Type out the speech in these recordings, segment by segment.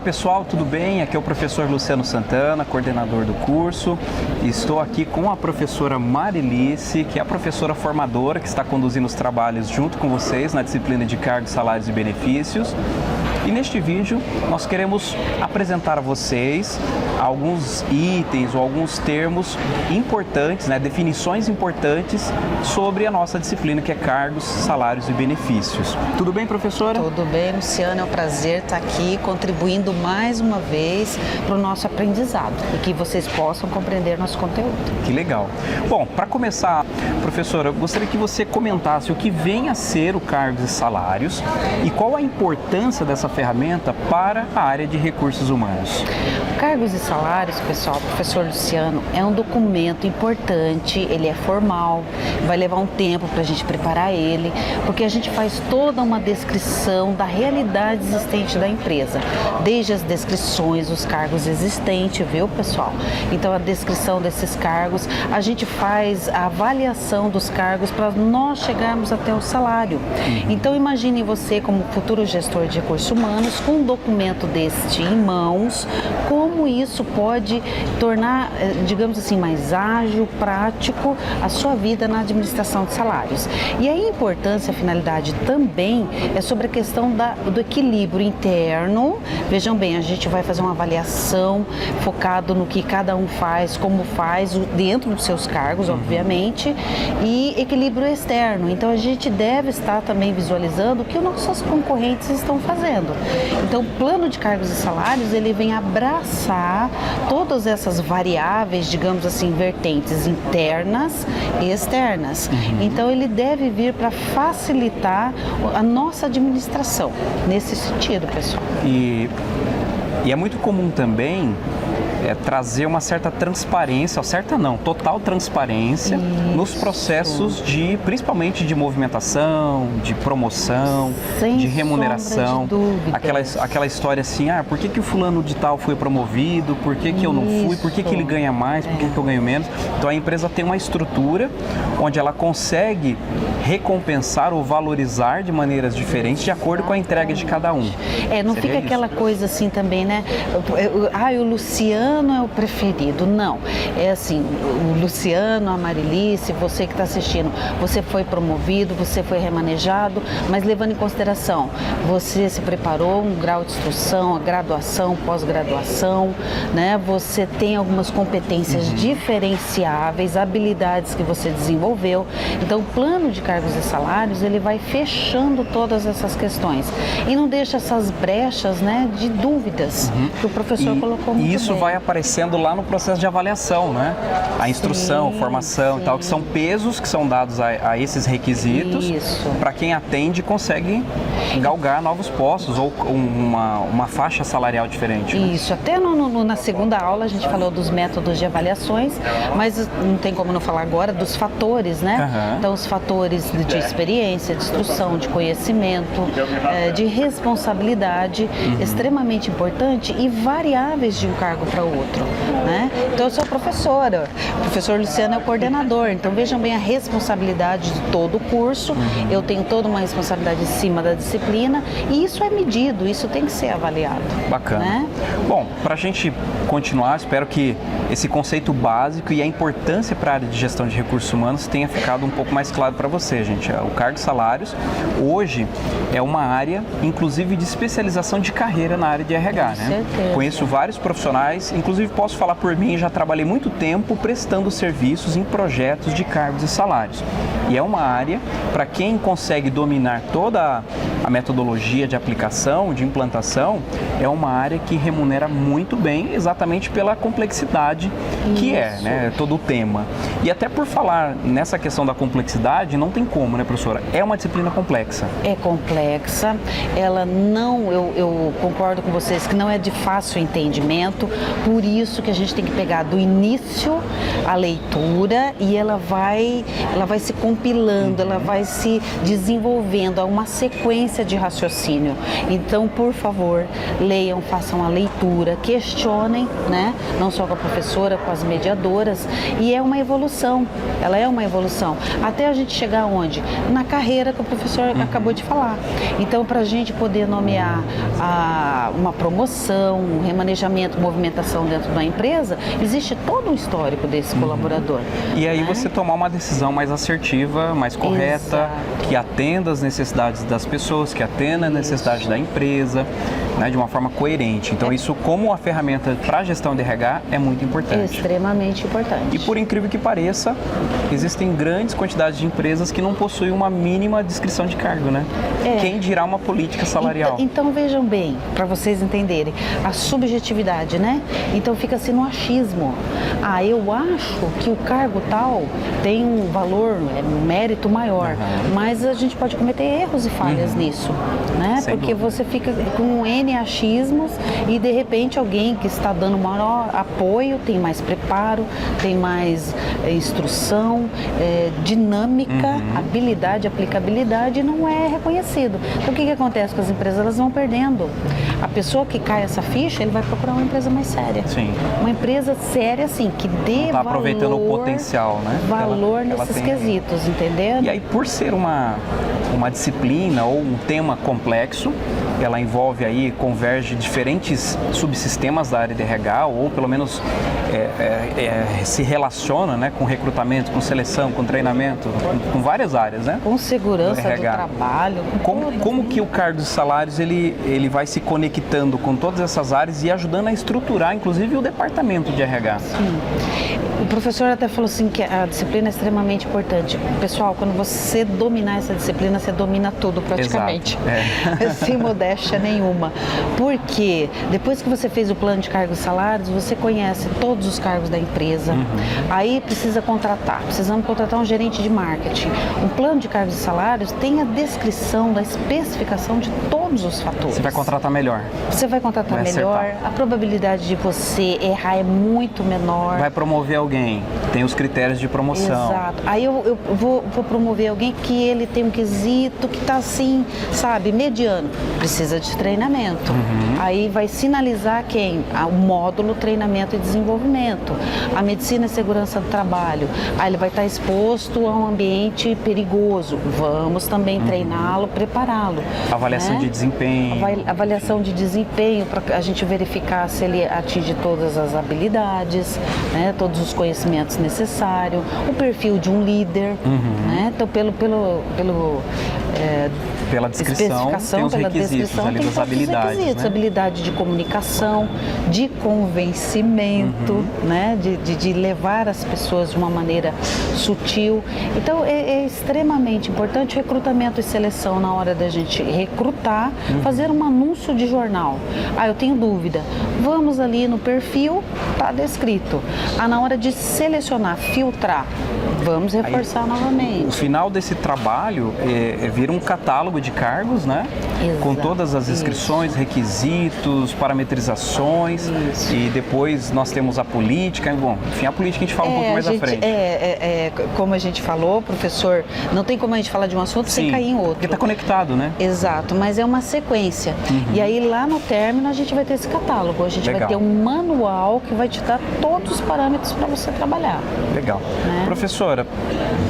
pessoal, tudo bem? Aqui é o professor Luciano Santana, coordenador do curso. Estou aqui com a professora Marilice, que é a professora formadora que está conduzindo os trabalhos junto com vocês na disciplina de cargos, salários e benefícios. E neste vídeo nós queremos apresentar a vocês alguns itens ou alguns termos importantes, definições importantes sobre a nossa disciplina, que é cargos, salários e benefícios. Tudo bem, professora? Tudo bem, Luciano. É um prazer estar aqui contribuindo mais uma vez para o nosso aprendizado e que vocês possam compreender nosso conteúdo. Que legal. Bom, para começar, professora, eu gostaria que você comentasse o que vem a ser o cargos e salários e qual a importância dessa ferramenta para a área de recursos humanos. Cargos e salários, pessoal, professor Luciano, é um documento importante, ele é formal, vai levar um tempo para a gente preparar ele, porque a gente faz toda uma descrição da realidade existente da empresa, desde as descrições dos cargos existentes, viu, pessoal? Então, a descrição desses cargos, a gente faz a avaliação dos cargos para nós chegarmos até o salário. Então, imagine você como futuro gestor de recursos humanos, com um documento deste em mãos, como isso pode tornar, digamos assim, mais ágil, prático a sua vida na administração de salários. E a importância, a finalidade também é sobre a questão do equilíbrio interno. Vejam bem, a gente vai fazer uma avaliação focado no que cada um faz, como faz, dentro dos seus cargos, obviamente, e equilíbrio externo. Então, a gente deve estar também visualizando o que os nossos concorrentes estão fazendo. Então, o plano de cargos e salários, ele vem abraçar todas essas variáveis, digamos assim, vertentes internas e externas. Então, ele deve vir para facilitar a nossa administração, nesse sentido, pessoal. E é muito comum também trazer uma certa transparência, total transparência nos processos principalmente de movimentação, de promoção, de remuneração. Aquela história assim, por que o fulano de tal foi promovido, por que eu não fui, por que ele ganha mais, por que eu ganho menos. Então a empresa tem uma estrutura onde ela consegue recompensar ou valorizar de maneiras diferentes de acordo com a entrega de cada um. Não fica aquela coisa assim também, o Luciano é o preferido. Não, é assim, o Luciano, a Marilice, você que está assistindo, você foi promovido, você foi remanejado, mas levando em consideração, você se preparou, um grau de instrução, a graduação, pós-graduação, você tem algumas competências diferenciáveis, habilidades que você desenvolveu. Então, o plano de cargos e salários, ele vai fechando todas essas questões e não deixa essas brechas, de dúvidas que o professor colocou muito bem. E isso vai aparecendo lá no processo de avaliação, a instrução, formação e tal, que são pesos que são dados a esses requisitos para quem atende e consegue galgar novos postos ou uma faixa salarial diferente. Isso, até na segunda aula a gente falou dos métodos de avaliações, mas não tem como não falar agora dos fatores, Então, os fatores de experiência, de instrução, de conhecimento, de responsabilidade, extremamente importante, e variáveis de um cargo para o outro, Então, eu sou professora, o professor Luciano é o coordenador, então vejam bem a responsabilidade de todo o curso, eu tenho toda uma responsabilidade em cima da disciplina, e isso é medido, isso tem que ser avaliado. Bacana. Bom, para a gente continuar, espero que esse conceito básico e a importância para a área de gestão de recursos humanos tenha ficado um pouco mais claro para você, gente. O cargo e salários hoje é uma área, inclusive, de especialização de carreira na área de RH, certeza. Conheço vários profissionais, inclusive posso falar por mim, já trabalhei muito tempo prestando serviços em projetos de cargos e salários. E é uma área, para quem consegue dominar toda a metodologia de aplicação, de implantação, é uma área que remunera muito bem, exatamente pela complexidade que é, todo o tema. E até por falar nessa questão da complexidade, não tem como, professora? É uma disciplina complexa. É complexa, ela não, eu concordo com vocês que não é de fácil entendimento, por isso que a gente tem que pegar do início a leitura e ela vai se compilando, ela vai se desenvolvendo a uma sequência sequência de raciocínio. Então, por favor, leiam, façam a leitura, questionem, né? Não só com a professora, com as mediadoras, e é uma evolução, ela é uma evolução, até a gente chegar onde? Na carreira que o professor acabou de falar. Então, para a gente poder nomear uma promoção, um remanejamento, movimentação dentro da empresa, existe todo um histórico desse colaborador. E aí né? você tomar uma decisão mais assertiva, mais correta, Exato. que atenda às necessidades das pessoas, que atenda à necessidade da empresa, né, de uma forma coerente. Então isso, como uma ferramenta para a gestão de RH, é muito importante. Extremamente importante. E por incrível que pareça, existem grandes quantidades de empresas que não possuem uma mínima descrição de cargo, né? Quem dirá uma política salarial? Então vejam bem, para vocês entenderem, a subjetividade, né? Então fica assim no achismo. Eu acho que o cargo tal tem um valor, um mérito maior, mas a gente pode cometer erros e falhas nisso, né? Sem Porque dúvida. você fica com N achismos e de repente alguém que está dando maior apoio, tem mais preparo, tem mais instrução, dinâmica, habilidade, aplicabilidade, não é reconhecido. Então o que acontece com as empresas? Elas vão perdendo. A pessoa que cai essa ficha, ele vai procurar uma empresa mais séria. Sim. Uma empresa séria, assim, que dê Está aproveitando o potencial, né? valor Ela nesses tem. quesitos, entendeu? E aí, por ser uma disciplina ou um tema complexo, ela envolve aí, converge diferentes subsistemas da área de RH, ou pelo menos se relaciona, né, com recrutamento, com seleção, com treinamento, com várias áreas, né? Com segurança do RH. trabalho. Com tudo. Como que o cargo de salários ele vai se conectando com todas essas áreas e ajudando a estruturar, inclusive, o departamento de RH? Sim. O professor até falou assim que a disciplina é extremamente importante. Pessoal, quando você dominar essa disciplina, você domina tudo praticamente. Exato. Sem modéstia nenhuma. Porque depois que você fez o plano de cargos e salários, você conhece todos os cargos da empresa. Aí precisa contratar. Precisamos contratar um gerente de marketing. Um plano de cargos e salários tem a descrição da especificação de todos os fatores. Você vai contratar melhor. Você vai contratar Vai melhor, acertar. a probabilidade de você errar é muito menor. Vai promover alguém, tem os critérios de promoção. Exato. Aí eu vou promover alguém que ele tem um quesito que está assim, sabe, mediano. Precisa de treinamento. Aí vai sinalizar quem? O módulo treinamento e desenvolvimento. A medicina e segurança do trabalho. Aí ele vai estar exposto a um ambiente perigoso. Vamos também treiná-lo, prepará-lo. Avaliação né? de desempenho. Avaliação de desempenho para a gente verificar se ele atinge todas as habilidades, né? Todos os conhecimentos necessários, o perfil de um líder, né? Então Pela descrição, tem os requisitos ali das habilidades, né? Habilidade de comunicação, de convencimento, né? De levar as pessoas de uma maneira sutil. Então é extremamente importante o recrutamento e seleção na hora da gente recrutar, fazer um anúncio de jornal. Eu tenho dúvida. Vamos ali no perfil, está descrito. Na hora de selecionar, filtrar, vamos reforçar novamente. O final desse trabalho vira um catálogo de cargos, né? Exato. Com todas as inscrições, requisitos, parametrizações. Isso. E depois nós temos a política. Bom, enfim, a política a gente fala um pouco mais à frente. Como a gente falou, professor, não tem como a gente falar de um assunto sem cair em outro. Porque está conectado, né? Exato, mas é uma sequência. E aí lá no término a gente vai ter esse catálogo, a gente Legal. vai ter um manual que vai te dar todos os parâmetros para você trabalhar. Legal. Né? Professora,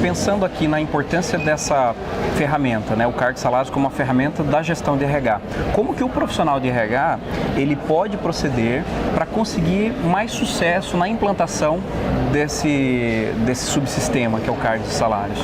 pensando aqui na importância dessa ferramenta, né, o cargo de salários como uma ferramenta da gestão de RH, como que o profissional de RH ele pode proceder para conseguir mais sucesso na implantação desse subsistema que é o cargo de salários?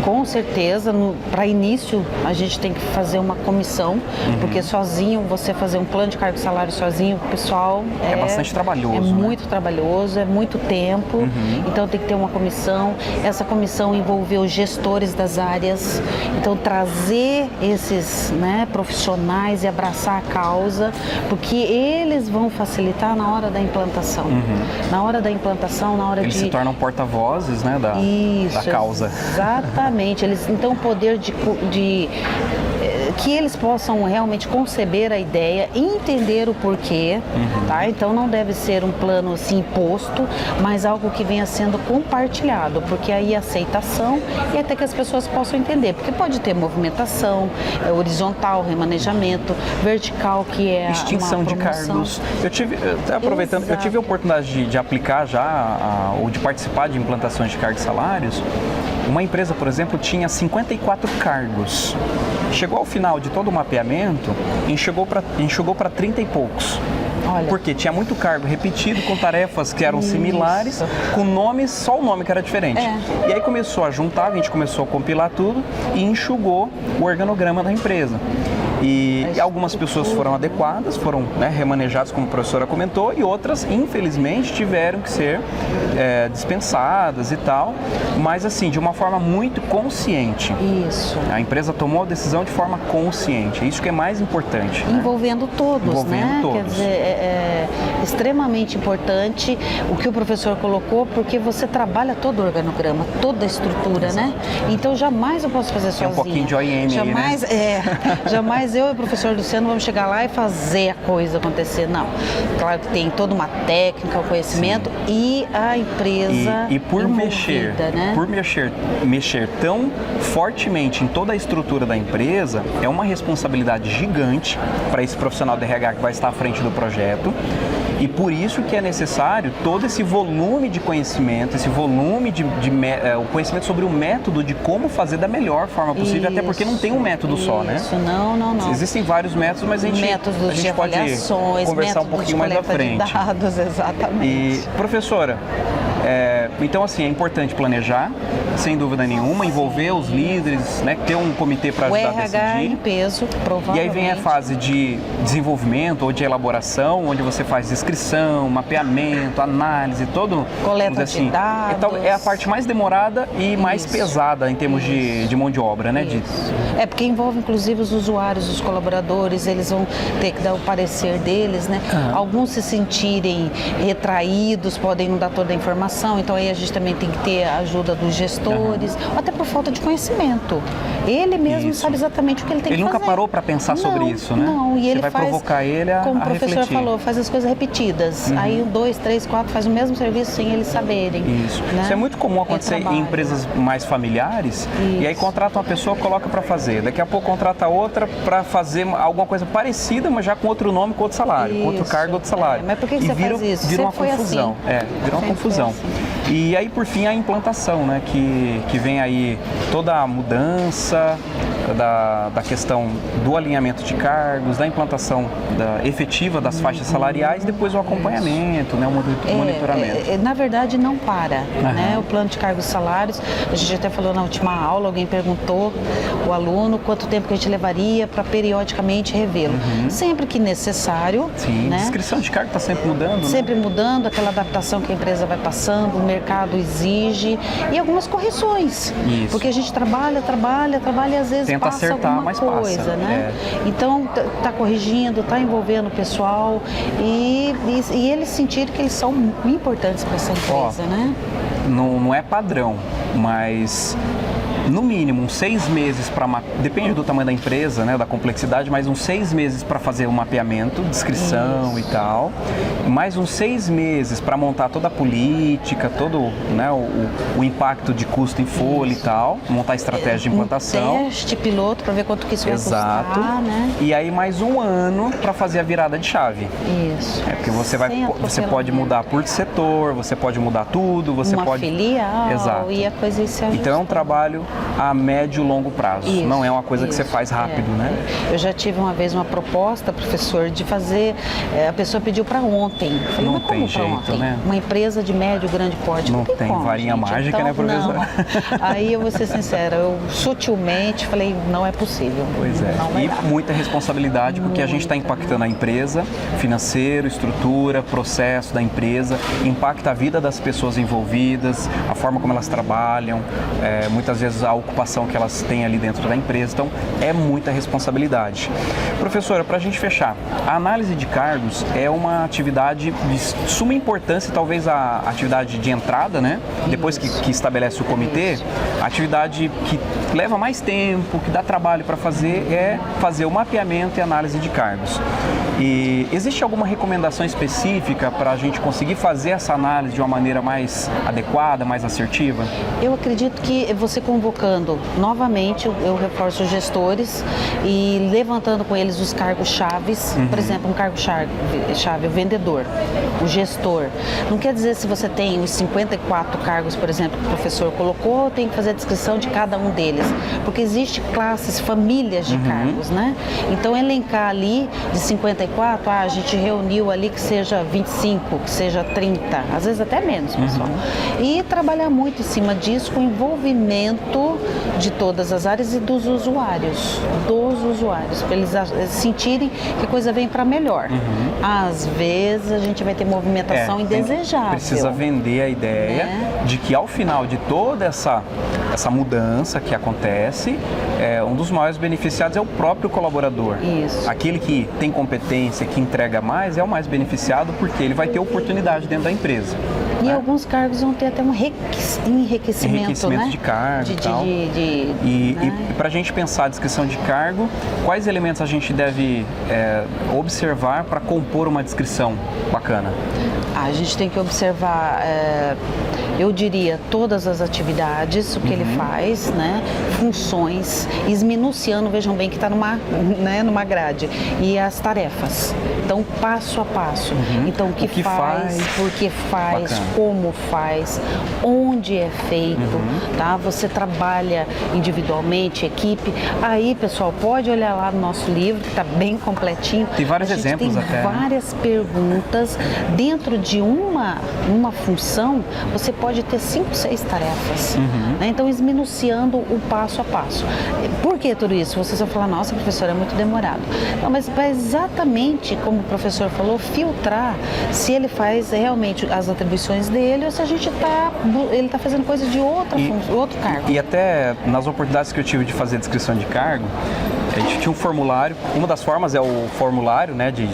Com certeza, para início a gente tem que fazer uma comissão, porque sozinho, você fazer um plano de cargo e salário sozinho, pessoal, é bastante trabalhoso. É muito trabalhoso, é muito tempo, então tem que ter uma comissão. Essa comissão envolveu os gestores das áreas, então trazer esses, né, profissionais e abraçar a causa, porque eles vão facilitar na hora da implantação. Na hora da implantação, na hora eles se tornam porta-vozes, né, da causa. Exatamente. Eles então o poder de que eles possam realmente conceber a ideia, entender o porquê, tá? Então não deve ser um plano assim imposto, mas algo que venha sendo compartilhado, porque aí a aceitação e até que as pessoas possam entender, porque pode ter movimentação, horizontal, remanejamento, vertical, que é extinção uma de cargos. Eu tive, aproveitando, eu tive a oportunidade de aplicar já, ou de participar de implantações de cargos e salários. Uma empresa, por exemplo, tinha 54 cargos. Chegou ao final de todo o mapeamento, enxugou para 30 e poucos. Olha. Porque tinha muito cargo repetido, com tarefas que eram similares, com nomes, só o nome que era diferente. E aí começou a juntar, a gente começou a compilar tudo e enxugou o organograma da empresa. E algumas pessoas foram adequadas, foram, né, remanejadas, como a professora comentou, e outras, infelizmente, tiveram que ser dispensadas e tal, mas assim, de uma forma muito consciente. Isso. A empresa tomou a decisão de forma consciente, isso que é mais importante. Envolvendo todos, Envolvendo né? todos. Quer dizer, é extremamente importante o que o professor colocou, porque você trabalha todo o organograma, toda a estrutura, né? Então jamais eu posso fazer sozinha. Um pouquinho de OIM jamais, aí, né? Jamais eu e o professor Luciano vamos chegar lá e fazer a coisa acontecer. Não. Claro que tem toda uma técnica, o conhecimento e a empresa e por né? mexer tão fortemente em toda a estrutura da empresa, é uma responsabilidade gigante para esse profissional de RH que vai estar à frente do projeto. E por isso que é necessário todo esse volume de conhecimento, esse volume o conhecimento sobre o método de como fazer da melhor forma possível, até porque não tem um método só, né? Não. Existem vários métodos, mas a gente pode conversar um pouquinho mais à frente. De dados, exatamente. E, professora, então assim, é importante planejar, sem dúvida nenhuma, envolver os líderes, né, ter um comitê para ajudar a decidir. O RH em peso, provavelmente. E aí vem a fase de desenvolvimento ou de elaboração, onde você faz descrição, mapeamento, análise, todo... Coleta de dados. É a parte mais demorada e mais pesada em termos de mão de obra, né? É porque envolve inclusive os usuários, os colaboradores, eles vão ter que dar o parecer deles, né? Alguns se sentirem retraídos, podem não dar toda a informação, então aí a gente também tem que ter a ajuda dos gestores, até por falta de conhecimento. Ele mesmo sabe exatamente o que ele tem que fazer. Ele nunca parou para pensar sobre isso, né? Não, e ele vai faz, provocar ele a como o professor refletir. falou, faz as coisas repetidas. Aí 1, 2, 3, 4 faz o mesmo serviço sem eles saberem. Isso. Né? Isso é muito comum acontecer em empresas mais familiares. E aí contrata uma pessoa, coloca para fazer. Daqui a pouco contrata outra para fazer alguma coisa parecida, mas já com outro nome, com outro salário, com outro cargo, outro salário. Mas por que você faz isso? Vira uma confusão. Assim. Vira uma confusão. Assim. E aí, por fim, a implantação, né? Que vem aí toda a mudança da questão do alinhamento de cargos, da implantação efetiva das faixas salariais, depois o acompanhamento, né? O monitoramento. Na verdade, não para, né? O plano de cargos e salários, a gente até falou na última aula, alguém perguntou o aluno quanto tempo que a gente levaria para periodicamente revê-lo. Sempre que necessário. Sim, né? Descrição de cargo está sempre mudando. Sempre mudando, aquela adaptação que a empresa vai passando, o mercado exige e algumas correções. Isso. Porque a gente trabalha e às vezes tenta passa acertar, alguma mas coisa, passa. né? Então, está corrigindo, está envolvendo o pessoal e eles sentirem que eles são importantes para essa empresa, né? Não é padrão, mas no mínimo uns 6 meses para depende do tamanho da empresa, né, da complexidade, mais uns 6 meses para fazer o mapeamento, descrição e tal, mais uns 6 meses para montar toda a política, todo, né, o impacto de custo em folha e tal, montar a estratégia de implantação. Um teste piloto para ver quanto que isso vai custar, né? E aí mais um ano para fazer a virada de chave. Isso. Porque você pode mudar por setor, você pode mudar tudo, você uma pode filial. Exato. E a coisa se ajusta. Então é um trabalho a médio e longo prazo. Isso, não é uma coisa que você faz rápido, né? Eu já tive uma vez uma proposta, professor, de fazer, a pessoa pediu para ontem. Eu falei, não mas como tem para jeito, ontem? né? Uma empresa de médio, grande porte. Não tem como, varinha gente? mágica, então, né, professor? Não. Aí eu vou ser sincera, eu sutilmente falei, não é possível. Pois é. Não vai E dar. muita responsabilidade, porque a gente está impactando a empresa, financeiro, estrutura, processo da empresa, impacta a vida das pessoas envolvidas, a forma como elas trabalham. Muitas vezes a ocupação que elas têm ali dentro da empresa. Então, é muita responsabilidade. Professora, para a gente fechar, a análise de cargos é uma atividade de suma importância, talvez a atividade de entrada, né? Depois que estabelece o comitê, a atividade que leva mais tempo, que dá trabalho para fazer, é fazer o mapeamento e análise de cargos. E existe alguma recomendação específica para a gente conseguir fazer essa análise de uma maneira mais adequada, mais assertiva? Eu acredito que você convocando novamente, eu reforço os gestores e levantando com eles os cargos chaves, por exemplo, um cargo chave, o vendedor, o gestor. Não quer dizer se você tem os 54 cargos, por exemplo, que o professor colocou, tem que fazer a descrição de cada um deles, porque existe classes, famílias de cargos, né? Então, elencar ali de 54, a gente reuniu ali que seja 25, que seja 30, às vezes até menos, pessoal. E trabalhar muito em cima disso com o envolvimento de todas as áreas e dos usuários, para eles sentirem que a coisa vem para melhor. Às vezes a gente vai ter movimentação indesejável. Precisa vender a ideia de que ao final de toda essa mudança que acontece, um dos maiores beneficiados é o próprio colaborador. Isso. Aquele que tem competência, que entrega mais, é o mais beneficiado porque ele vai ter oportunidade dentro da empresa. E alguns cargos vão ter até um enriquecimento, né? De cargo e tal. E para a gente pensar a descrição de cargo, quais elementos a gente deve observar para compor uma descrição bacana? A gente tem que observar, eu diria, todas as atividades, o que ele faz, né? Funções, esminuciando, vejam bem que está numa grade, e as tarefas. Então, passo a passo. Então, o que faz, por que faz, bacana. Como faz, onde é feito, tá? Você trabalha individualmente, equipe. Aí, pessoal, pode olhar lá no nosso livro, que está bem completinho. Tem vários exemplos até. Tem várias perguntas. Dentro de uma função, você pode ter 5, 6 tarefas. Né? Então, esminuciando o passo a passo. Por que tudo isso? Vocês vão falar, nossa, professor, é muito demorado. Não, mas vai exatamente como o professor falou, filtrar se ele faz realmente as atribuições dele ou se ele está fazendo coisa de outro cargo. E até nas oportunidades que eu tive de fazer descrição de cargo, a gente tinha um formulário. Uma das formas é o formulário, né, de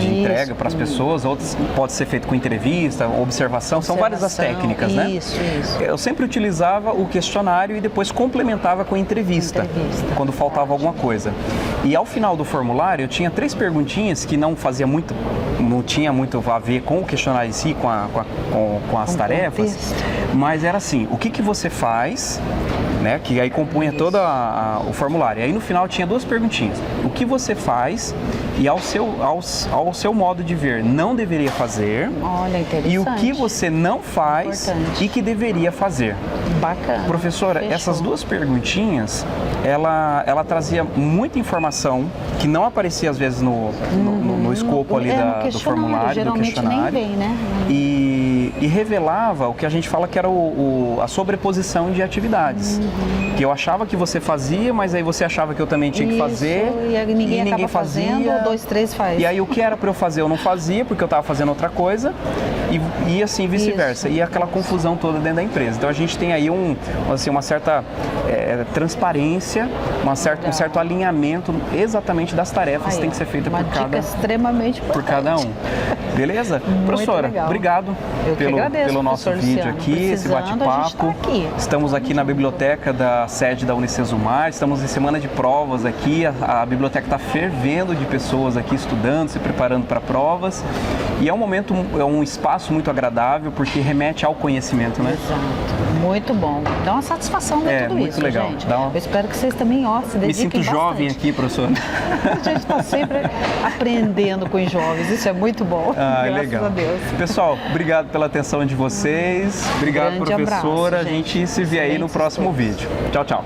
entrega para as pessoas. Outras pode ser feito com entrevista, observação. São várias as técnicas, né? Isso. Eu sempre utilizava o questionário e depois complementava com a entrevista, quando faltava alguma coisa. E ao final do formulário, eu tinha 3 perguntinhas que não tinha muito a ver com o questionário em si, com as tarefas, mas era assim, o que você faz, né, que aí compunha todo o formulário. E aí no final tinha 2 perguntinhas. O que você faz e ao seu modo de ver não deveria fazer. Olha, interessante. E o que você não faz e que deveria fazer. Bacana. Professora, Fechou. essas 2 perguntinhas, ela trazia muita informação que não aparecia às vezes no escopo ali do formulário, geralmente do questionário. Nem vem, né? E revelava o que a gente fala que era a sobreposição de atividades. Que eu achava que você fazia, mas aí você achava que eu também tinha que fazer. E ninguém fazia. Fazendo, 2, 3 faz. E aí o que era para eu fazer eu não fazia, porque eu estava fazendo outra coisa. E assim vice-versa. E aquela confusão toda dentro da empresa. Então a gente tem aí uma certa transparência, um certo alinhamento exatamente das tarefas que tem que ser feita extremamente importante. por cada um. Beleza? Professora, legal. Obrigado pelo nosso vídeo aqui, esse bate-papo. Estamos aqui na biblioteca da sede da Unicesumar, estamos em semana de provas aqui, a biblioteca está fervendo de pessoas aqui estudando, se preparando para provas. E é um espaço muito agradável porque remete ao conhecimento, né? Exato. Muito bom. Dá uma satisfação ver tudo muito isso, legal. gente. Eu espero que vocês também se dediquem Me sinto bastante. jovem aqui, professor. A gente está sempre aprendendo com os jovens, isso é muito bom. Graças legal. a Deus. Pessoal, obrigado pela atenção de vocês. Obrigado, Grande professora. abraço, a gente se vê aí no próximo vídeo. Tchau, tchau.